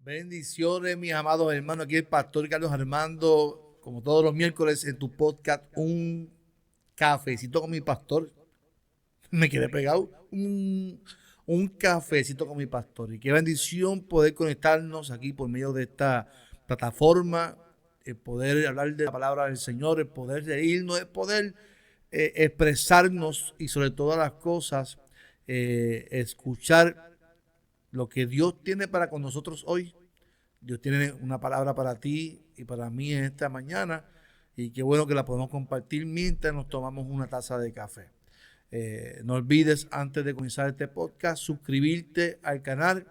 Bendiciones, mis amados hermanos. Aquí el pastor Carlos Armando, como todos los miércoles en tu podcast, un cafecito con mi pastor. Me quedé pegado. Un cafecito con mi pastor. Y qué bendición poder conectarnos aquí por medio de esta plataforma, el poder hablar de la palabra del Señor, el poder reírnos, el poder expresarnos y sobre todas las cosas, escuchar lo que Dios tiene para con nosotros hoy. Dios tiene una palabra para ti y para mí en esta mañana y qué bueno que la podemos compartir mientras nos tomamos una taza de café. No olvides antes de comenzar este podcast suscribirte al canal,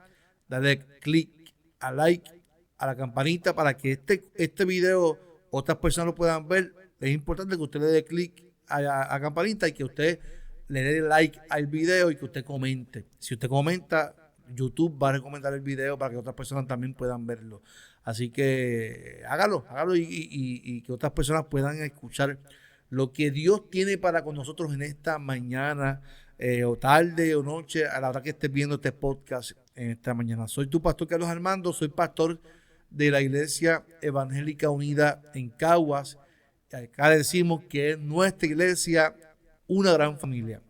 darle clic a like, a la campanita para que este video otras personas lo puedan ver. Es importante que usted le dé clic a la campanita y que usted le dé like al video y que usted comente. Si usted comenta, YouTube va a recomendar el video para que otras personas también puedan verlo. Así que hágalo y que otras personas puedan escuchar lo que Dios tiene para con nosotros en esta mañana, o tarde o noche, a la hora que estés viendo este podcast en esta mañana. Soy tu pastor Carlos Armando, soy pastor de la Iglesia Evangélica Unida en Caguas. Acá decimos que es nuestra iglesia una gran familia.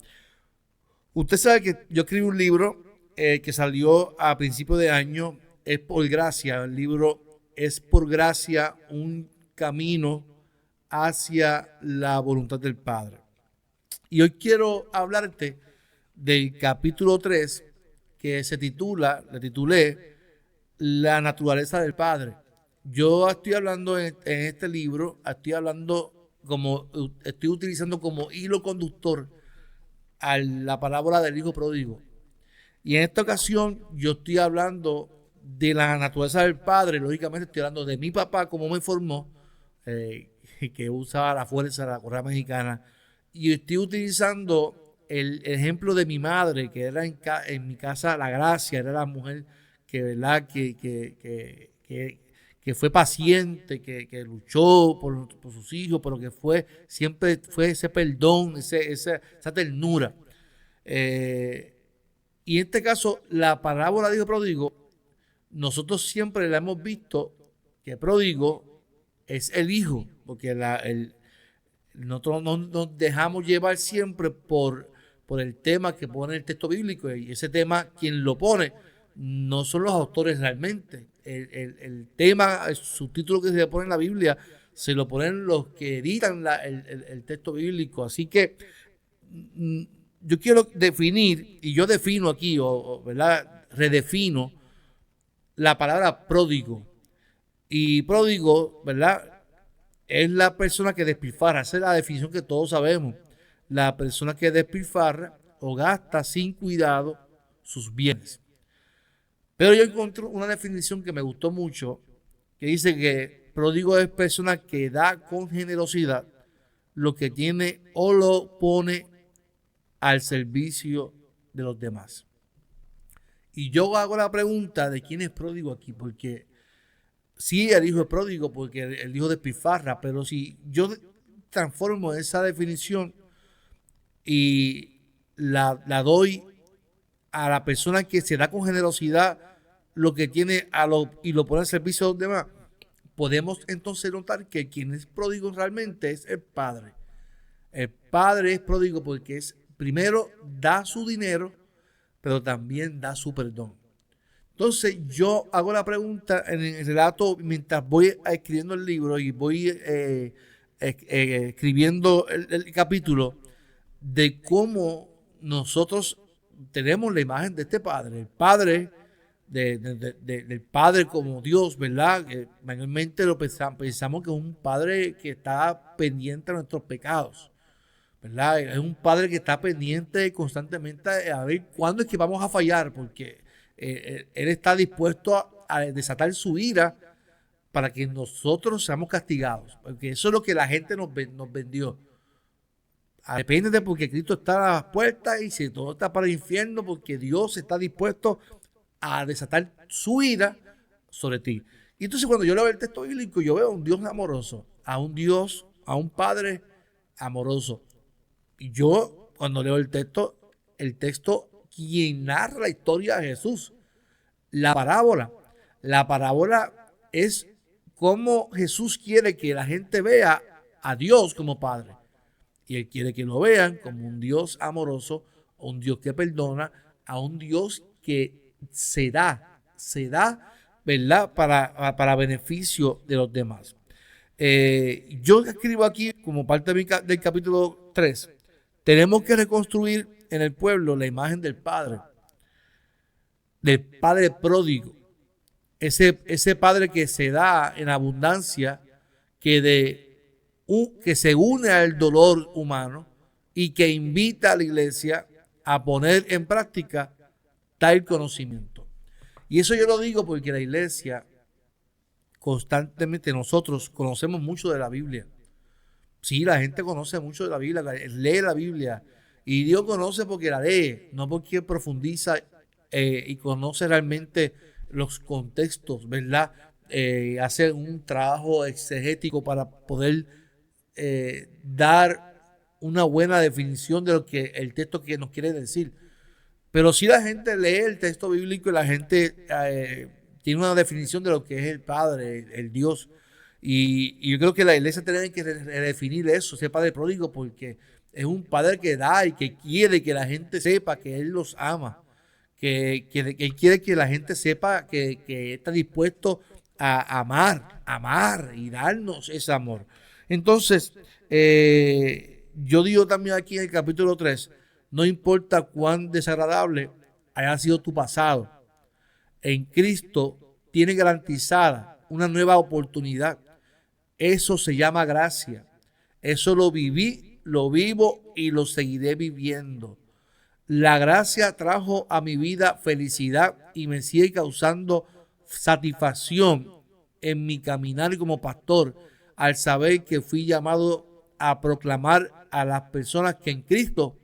Usted sabe que yo escribí un libro que salió a principios de año, es por gracia, el libro es por gracia, un camino hacia la voluntad del Padre. Y hoy quiero hablarte del capítulo 3 que le titulé La naturaleza del Padre. Yo estoy hablando en este libro, estoy utilizando como hilo conductor a la parábola del hijo pródigo. Y en esta ocasión yo estoy hablando de la naturaleza del Padre, lógicamente estoy hablando de mi papá, cómo me formó, que usaba la fuerza de la correa mexicana, y estoy utilizando el ejemplo de mi madre, que era en mi casa la gracia, era la mujer que, ¿verdad? Que fue paciente, que luchó por sus hijos, pero que siempre fue ese perdón, esa ternura. Y en este caso, la parábola de hijo pródigo, nosotros siempre la hemos visto que pródigo es el hijo, porque nosotros no nos dejamos llevar siempre por el tema que pone el texto bíblico, y ese tema, quien lo pone, no son los autores realmente. El tema, el subtítulo que se pone en la Biblia, se lo ponen los que editan el texto bíblico. Así que yo quiero definir, y yo defino aquí, ¿verdad? Redefino la palabra pródigo. Y pródigo, ¿verdad? Es la persona que despilfarra. Esa es la definición que todos sabemos. La persona que despilfarra o gasta sin cuidado sus bienes. Pero yo encontré una definición que me gustó mucho, que dice que pródigo es persona que da con generosidad lo que tiene o lo pone al servicio de los demás. Y yo hago la pregunta de quién es pródigo aquí, porque sí, el hijo es pródigo, porque el hijo despilfarra, pero si yo transformo esa definición y la doy a la persona que se da con generosidad lo que tiene y lo pone al servicio de los demás, podemos entonces notar que quien es pródigo realmente es el Padre. El Padre es pródigo porque primero da su dinero, pero también da su perdón. Entonces yo hago la pregunta en el relato mientras voy escribiendo el libro y voy escribiendo el capítulo, de cómo nosotros tenemos la imagen de este Padre, el Padre del Padre como Dios, ¿verdad? Mayormente pensamos que es un Padre que está pendiente de nuestros pecados, ¿verdad? Es un Padre que está pendiente constantemente a ver cuándo es que vamos a fallar, porque Él está dispuesto a desatar su ira para que nosotros seamos castigados, porque eso es lo que la gente nos vendió. Arrepéntete porque Cristo está a las puertas y si todo está para el infierno, porque Dios está dispuesto a desatar su ira sobre ti. Y entonces cuando yo leo el texto bíblico, yo veo a un Dios amoroso, a un Padre amoroso. Y yo cuando leo el texto, quien narra la historia de Jesús, la parábola, La parábola es cómo Jesús quiere que la gente vea a Dios como Padre. Y Él quiere que lo vean como un Dios amoroso, un Dios que perdona, a un Dios que se da, ¿verdad? Para beneficio de los demás. Yo escribo aquí como parte del capítulo 3, tenemos que reconstruir en el pueblo la imagen del padre pródigo, ese padre que se da en abundancia, que se une al dolor humano y que invita a la iglesia a poner en práctica tal conocimiento. Y eso yo lo digo porque la iglesia, constantemente nosotros conocemos mucho de la Biblia. Sí, la gente conoce mucho de la Biblia, lee la Biblia. Y Dios conoce porque la lee, no porque profundiza y conoce realmente los contextos, ¿verdad? Hace un trabajo exegético para poder dar una buena definición de lo que el texto que nos quiere decir. Pero si la gente lee el texto bíblico y la gente tiene una definición de lo que es el Padre, el Dios. Y yo creo que la iglesia tiene que redefinir eso, ese Padre pródigo, porque es un Padre que da y que quiere que la gente sepa que Él los ama, que Él quiere que la gente sepa que está dispuesto a amar y darnos ese amor. Entonces, yo digo también aquí en el capítulo 3, no importa cuán desagradable haya sido tu pasado, en Cristo tiene garantizada una nueva oportunidad. Eso se llama gracia. Eso lo viví, lo vivo y lo seguiré viviendo. La gracia trajo a mi vida felicidad y me sigue causando satisfacción en mi caminar como pastor al saber que fui llamado a proclamar a las personas que en Cristo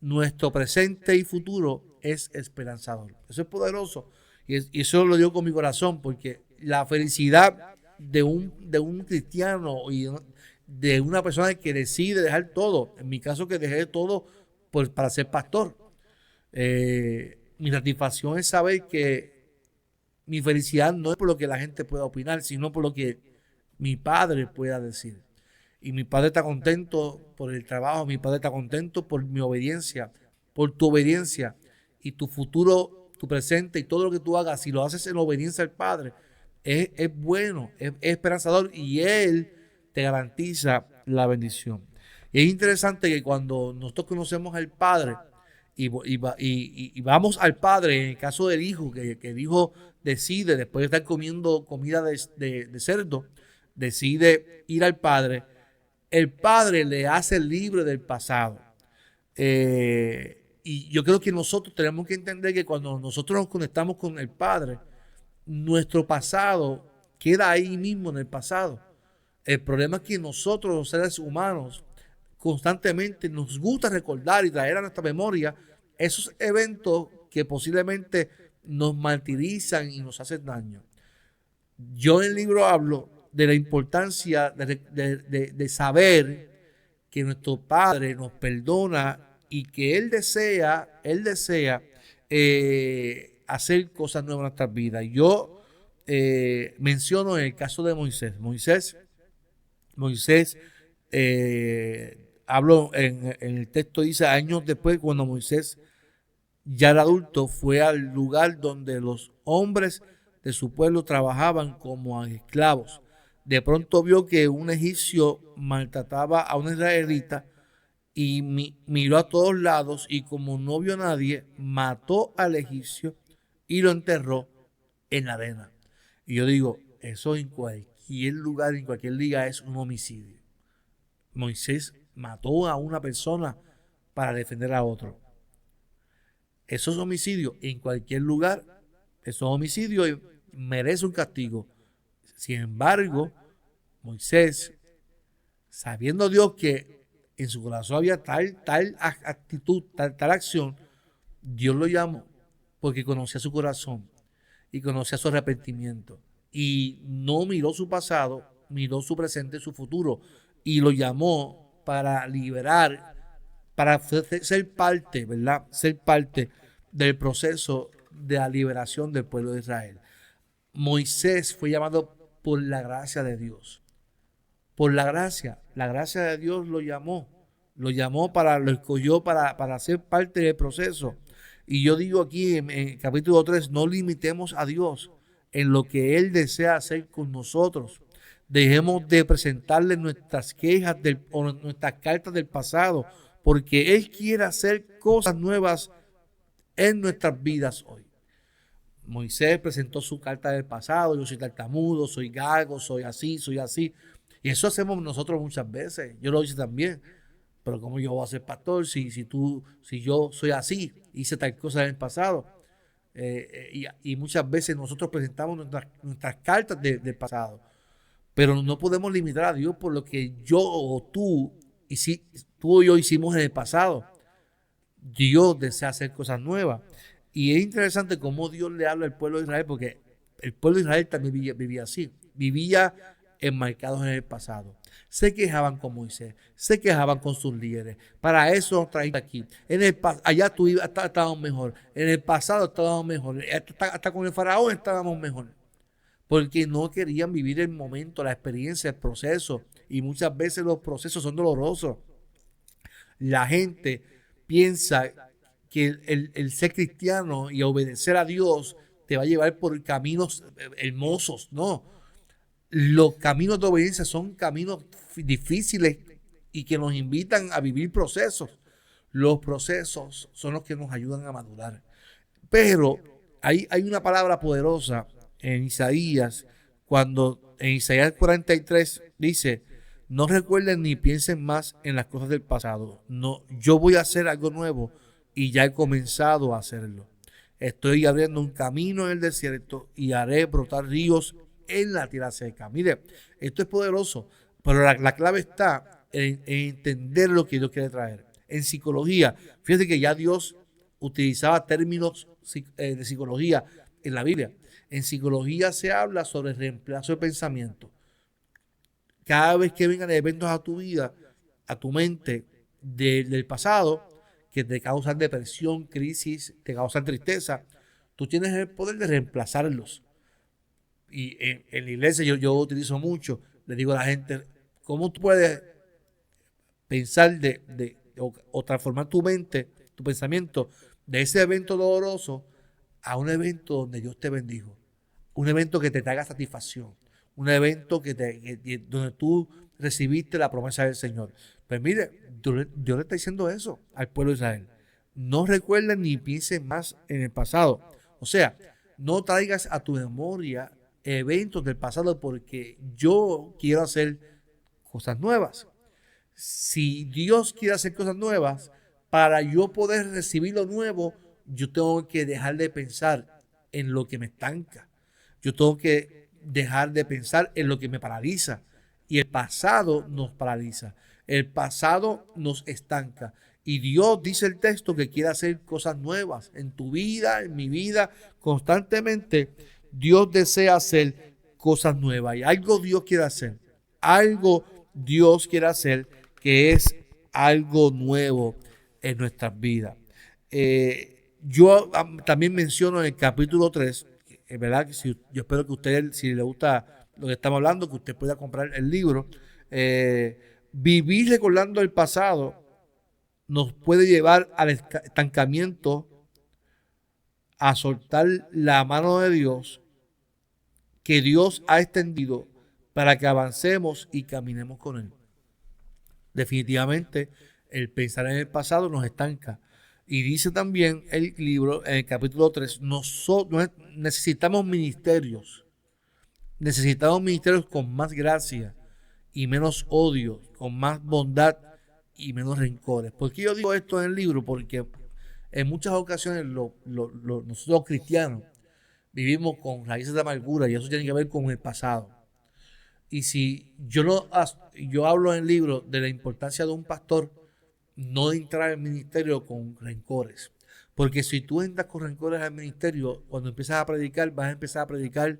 nuestro presente y futuro es esperanzador. Eso es poderoso y eso lo digo con mi corazón porque la felicidad de un cristiano y de una persona que decide dejar todo, en mi caso que dejé todo para ser pastor, mi satisfacción es saber que mi felicidad no es por lo que la gente pueda opinar, sino por lo que mi padre pueda decir. Y mi padre está contento por el trabajo, mi padre está contento por mi obediencia, por tu obediencia y tu futuro, tu presente y todo lo que tú hagas, si lo haces en obediencia al Padre, es bueno, es esperanzador y Él te garantiza la bendición. Y es interesante que cuando nosotros conocemos al Padre y vamos al Padre, en el caso del Hijo, que el Hijo decide, después de estar comiendo comida de cerdo, decide ir al Padre, el Padre le hace libre del pasado. Y yo creo que nosotros tenemos que entender que cuando nosotros nos conectamos con el Padre, nuestro pasado queda ahí mismo en el pasado. El problema es que nosotros, los seres humanos, constantemente nos gusta recordar y traer a nuestra memoria esos eventos que posiblemente nos martirizan y nos hacen daño. Yo en el libro hablo de la importancia de saber que nuestro Padre nos perdona y que Él desea hacer cosas nuevas en nuestras vidas. Yo menciono en el caso de Moisés. Moisés, hablo en el texto, dice, años después, cuando Moisés ya era adulto, fue al lugar donde los hombres de su pueblo trabajaban como esclavos. De pronto vio que un egipcio maltrataba a un israelita y miró a todos lados y como no vio a nadie, mató al egipcio y lo enterró en la arena. Y yo digo, eso en cualquier lugar, en cualquier liga es un homicidio. Moisés mató a una persona para defender a otro. Eso es homicidio en cualquier lugar. Eso es homicidio y merece un castigo. Sin embargo, Moisés, sabiendo Dios que en su corazón había tal actitud, tal acción, Dios lo llamó porque conocía su corazón y conocía su arrepentimiento. Y no miró su pasado, miró su presente y su futuro. Y lo llamó para liberar, para ser parte, ¿verdad? Ser parte del proceso de la liberación del pueblo de Israel. Moisés fue llamado por la gracia de Dios. Por la gracia de Dios lo llamó para, lo escogió para ser parte del proceso. Y yo digo aquí en capítulo 3, no limitemos a Dios en lo que Él desea hacer con nosotros. Dejemos de presentarle nuestras quejas o nuestras cartas del pasado, porque Él quiere hacer cosas nuevas en nuestras vidas hoy. Moisés presentó su carta del pasado: yo soy tartamudo, soy gago, soy así, soy así. Y eso hacemos nosotros muchas veces. Yo lo hice también. Pero ¿cómo yo voy a ser pastor si yo soy así, hice tal cosa en el pasado? Y muchas veces nosotros presentamos nuestras cartas del pasado. Pero no podemos limitar a Dios por lo que yo o tú o yo hicimos en el pasado. Dios desea hacer cosas nuevas. Y es interesante cómo Dios le habla al pueblo de Israel, porque el pueblo de Israel también vivía así. Vivía enmarcados en el pasado. Se quejaban con Moisés, se quejaban con sus líderes. Para eso nos trajiste aquí. Allá estábamos mejor. En el pasado estábamos mejor. Hasta con el faraón estábamos mejor. Porque no querían vivir el momento, la experiencia, el proceso. Y muchas veces los procesos son dolorosos. La gente piensa que el ser cristiano y obedecer a Dios te va a llevar por caminos hermosos. No, los caminos de obediencia son caminos difíciles y que nos invitan a vivir procesos. Los procesos son los que nos ayudan a madurar. Pero hay una palabra poderosa en Isaías, cuando en Isaías 43 dice: no recuerden ni piensen más en las cosas del pasado. No, yo voy a hacer algo nuevo y ya he comenzado a hacerlo. Estoy abriendo un camino en el desierto y haré brotar ríos en la tierra seca. Mire, esto es poderoso, pero la clave está en entender lo que Dios quiere traer. En psicología, fíjate que ya Dios utilizaba términos de psicología en la Biblia. En psicología se habla sobre el reemplazo de pensamiento. Cada vez que vengan eventos a tu vida, a tu mente del pasado, que te causan depresión, crisis, te causan tristeza, tú tienes el poder de reemplazarlos. Y en la iglesia yo utilizo mucho, le digo a la gente: ¿cómo tú puedes pensar o transformar tu mente, tu pensamiento de ese evento doloroso a un evento donde Dios te bendijo? Un evento que te traiga satisfacción, un evento donde tú recibiste la promesa del Señor. Pues mire, Dios le está diciendo eso al pueblo de Israel: no recuerden ni piensen más en el pasado. O sea, no traigas a tu memoria eventos del pasado, porque yo quiero hacer cosas nuevas. Si Dios quiere hacer cosas nuevas, para yo poder recibir lo nuevo, yo tengo que dejar de pensar en lo que me estanca. Yo tengo que dejar de pensar en lo que me paraliza. Y el pasado nos paraliza. El pasado nos estanca. Y Dios, dice el texto, que quiere hacer cosas nuevas en tu vida, en mi vida. Constantemente Dios desea hacer cosas nuevas. Y algo Dios quiere hacer. Algo Dios quiere hacer, que es algo nuevo en nuestras vidas. Yo también menciono en el capítulo 3, ¿verdad? Que yo espero que usted, si le gusta lo que estamos hablando, que usted pueda comprar el libro. Vivir recordando el pasado nos puede llevar al estancamiento, a soltar la mano de Dios que Dios ha extendido para que avancemos y caminemos con Él. Definitivamente, el pensar en el pasado nos estanca. Y dice también el libro, en el capítulo 3, necesitamos ministerios. Necesitamos ministerios con más gracia y menos odio, con más bondad y menos rencores. ¿Por qué yo digo esto en el libro? Porque en muchas ocasiones nosotros los cristianos vivimos con raíces de amargura, y eso tiene que ver con el pasado. Y si yo hablo en el libro de la importancia de un pastor, no entrar al ministerio con rencores. Porque si tú entras con rencores al ministerio, cuando empiezas a predicar, vas a empezar a predicar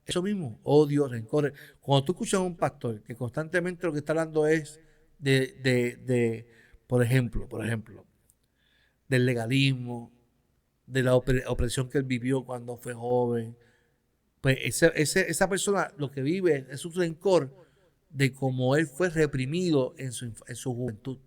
eso mismo: odio, rencores. Cuando tú escuchas a un pastor que constantemente lo que está hablando es por ejemplo, del legalismo, de la opresión que él vivió cuando fue joven, pues esa persona lo que vive es un rencor de cómo él fue reprimido en su juventud.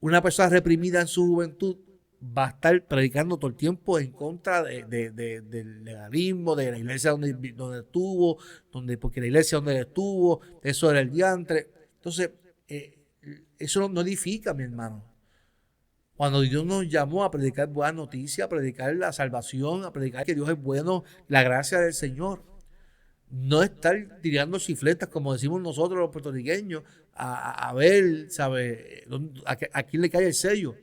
Una persona reprimida en su juventud va a estar predicando todo el tiempo en contra del legalismo, de la iglesia donde estuvo, porque la iglesia donde estuvo, eso era el diantre. Entonces, eso no edifica, mi hermano. Cuando Dios nos llamó a predicar buenas noticias, a predicar la salvación, a predicar que Dios es bueno, la gracia del Señor. No estar tirando chifletas, como decimos nosotros los puertorriqueños, a ver, ¿sabe? A quién le cae el sello.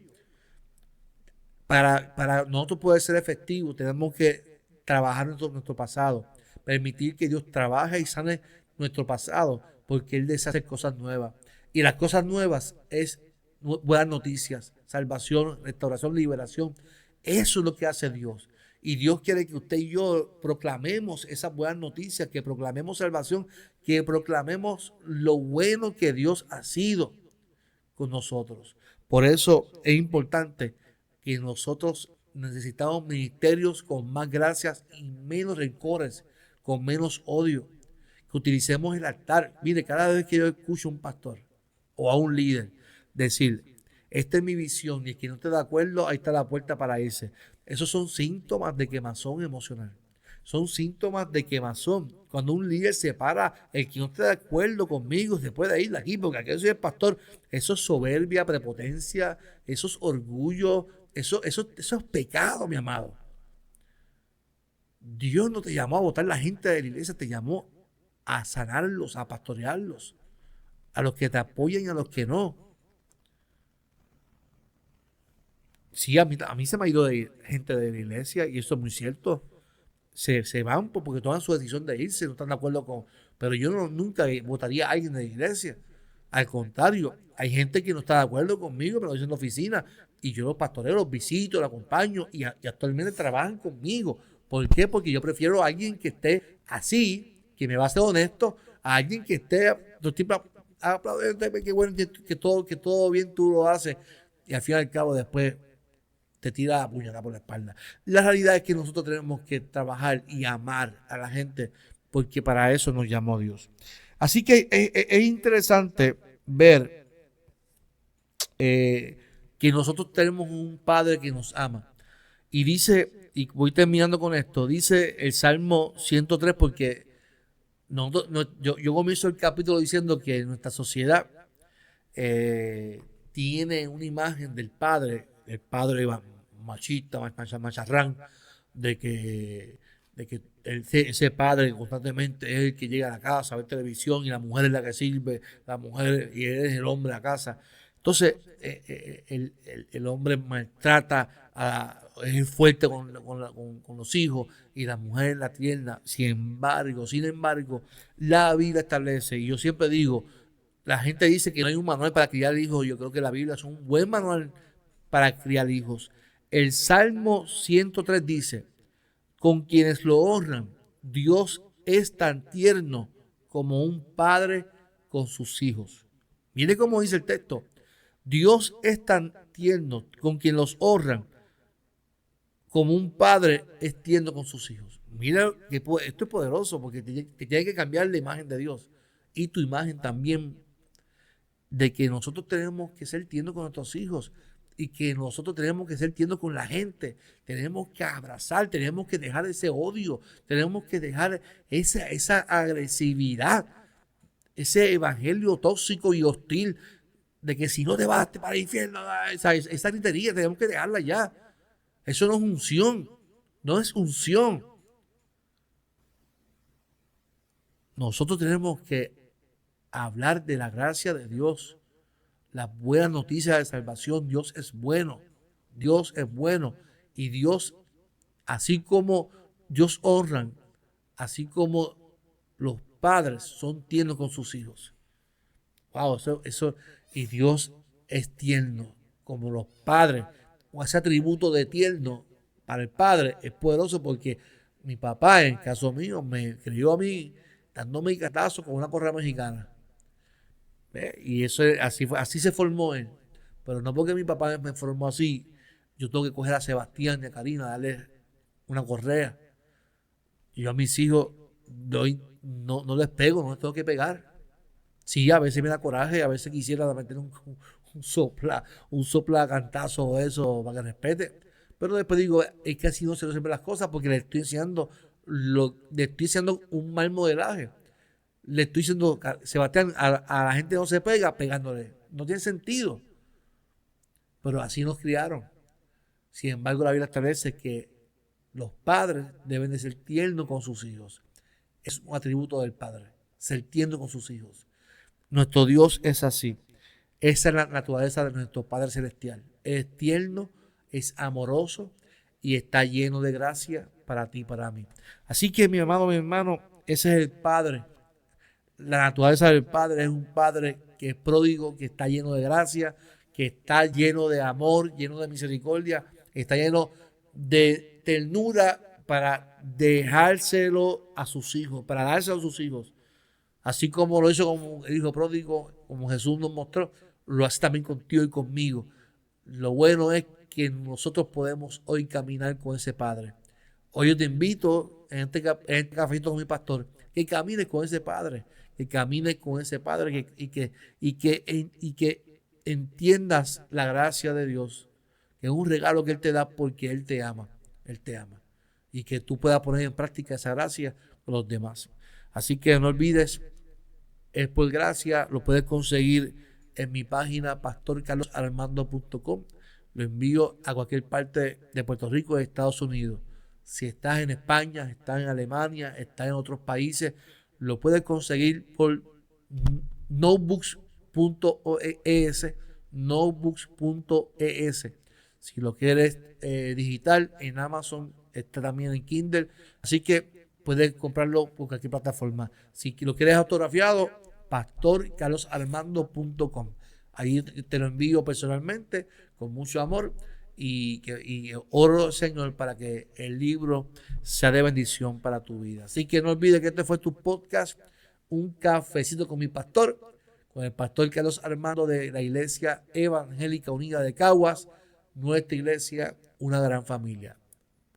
Para nosotros poder ser efectivos, tenemos que trabajar nuestro pasado, permitir que Dios trabaje y sane nuestro pasado, porque Él desea hacer cosas nuevas. Y las cosas nuevas es buenas noticias, salvación, restauración, liberación. Eso es lo que hace Dios. Y Dios quiere que usted y yo proclamemos esas buenas noticias, que proclamemos salvación, que proclamemos lo bueno que Dios ha sido con nosotros. Por eso es importante que nosotros necesitamos ministerios con más gracias y menos rencores, con menos odio. Que utilicemos el altar. Mire, cada vez que yo escucho a un pastor o a un líder decir, esta es mi visión y el que no esté de acuerdo, ahí está la puerta para irse. Esos son síntomas de quemazón emocional. Son síntomas de quemazón. Cuando un líder se para, el que no esté de acuerdo conmigo se puede ir de aquí, porque aquí soy el pastor. Eso es soberbia, prepotencia, eso es orgullo, eso es pecado, mi amado. Dios no te llamó a votar la gente de la iglesia, te llamó a sanarlos, a pastorearlos, a los que te apoyan y a los que no. Sí, a mí se me ha ido gente de la iglesia y eso es muy cierto. Se van porque toman su decisión de irse, no están de acuerdo con... Pero yo nunca votaría a alguien de la iglesia. Al contrario, hay gente que no está de acuerdo conmigo, pero lo dice en la oficina. Y yo los pastoreo, los visito, los acompaño y actualmente trabajan conmigo. ¿Por qué? Porque yo prefiero a alguien que esté así, que me va a ser honesto, a alguien que esté... Aplaudente, qué bueno que todo bien tú lo haces. Y al fin y al cabo después te tira la puñalada por la espalda. La realidad es que nosotros tenemos que trabajar y amar a la gente porque para eso nos llamó Dios. Así que es interesante ver que nosotros tenemos un Padre que nos ama. Y dice, y voy terminando con esto, dice el Salmo 103 porque yo comienzo el capítulo diciendo que nuestra sociedad tiene una imagen del padre, el padre machista, macharrán, de que ese padre constantemente es el que llega a la casa a ver televisión y la mujer es la que sirve, la mujer y él es el hombre de la casa. Entonces, el hombre maltrata, es fuerte con los hijos y la mujer es la tierna. Sin embargo, la Biblia establece, y yo siempre digo, la gente dice que no hay un manual para criar hijos. Yo creo que la Biblia es un buen manual para criar hijos. El Salmo 103 dice, con quienes lo honran, Dios es tan tierno como un padre con sus hijos. Mire cómo dice el texto. Dios es tan tierno con quien los honran como un padre es tierno con sus hijos. Mira que esto es poderoso porque te tiene que cambiar la imagen de Dios y tu imagen también, de que nosotros tenemos que ser tiernos con nuestros hijos y que nosotros tenemos que ser tiernos con la gente, tenemos que abrazar, tenemos que dejar ese odio, tenemos que dejar esa agresividad, ese evangelio tóxico y hostil de que si no te vas para el infierno, esa gritería tenemos que dejarla ya. Eso no es unción, no es unción. Nosotros tenemos que hablar de la gracia de Dios, las buenas noticias de salvación. Dios es bueno, Dios es bueno. Y Dios, así como Dios honran, así como los padres son tiernos con sus hijos. Wow, y Dios es tierno, como los padres, o ese atributo de tierno para el padre es poderoso porque mi papá, en el caso mío, me crió a mí dándome el catazo con una correa mexicana. Y eso así se formó él. Pero no porque mi papá me formó así, yo tengo que coger a Sebastián y a Karina, darle una correa. Y yo a mis hijos no les pego, no les tengo que pegar. Sí, a veces me da coraje, a veces quisiera meter un sopla cantazo o eso para que respete. Pero después digo, es que así no se resuelven las cosas porque le estoy enseñando un mal modelaje. Le estoy diciendo, Sebastián, a la gente no se pega pegándole. No tiene sentido. Pero así nos criaron. Sin embargo, la Biblia establece que los padres deben de ser tiernos con sus hijos. Es un atributo del padre, ser tierno con sus hijos. Nuestro Dios es así. Esa es la naturaleza de nuestro Padre Celestial. Es tierno, es amoroso y está lleno de gracia para ti y para mí. Así que mi amado, mi hermano, ese es el Padre. La naturaleza del Padre es un Padre que es pródigo, que está lleno de gracia, que está lleno de amor, lleno de misericordia, está lleno de ternura para dejárselo a sus hijos, para dárselo a sus hijos. Así como lo hizo como el hijo pródigo, como Jesús nos mostró, lo hace también contigo y conmigo. Lo bueno es que nosotros podemos hoy caminar con ese Padre. Hoy yo te invito en este cafecito con mi pastor, que camines con ese Padre, que camines con ese Padre y que entiendas la gracia de Dios, que es un regalo que Él te da porque Él te ama. Él te ama. Y que tú puedas poner en práctica esa gracia con los demás. Así que no olvides, es por gracia, lo puedes conseguir en mi página pastorcarlosarmando.com. Lo envío a cualquier parte de Puerto Rico, de Estados Unidos. Si estás en España, estás en Alemania, estás en otros países, lo puedes conseguir por notebooks.es, notebooks.es. Si lo quieres digital, en Amazon, está también en Kindle. Así que puedes comprarlo por cualquier plataforma. Si lo quieres autografiado, pastorcarlosarmando.com. Ahí te lo envío personalmente con mucho amor y oro, Señor, para que el libro sea de bendición para tu vida. Así que no olvides que este fue tu podcast, Un Cafecito con mi Pastor, con el pastor Carlos Armando de la Iglesia Evangélica Unida de Caguas, nuestra iglesia, una gran familia.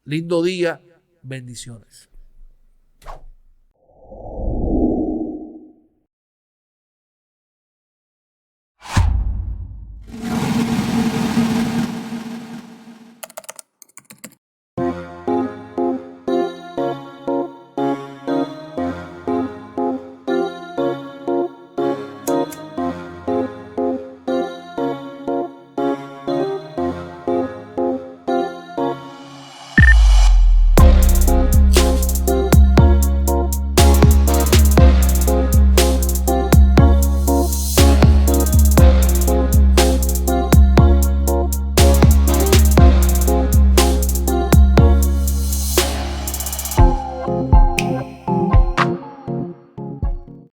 Lindo día, bendiciones.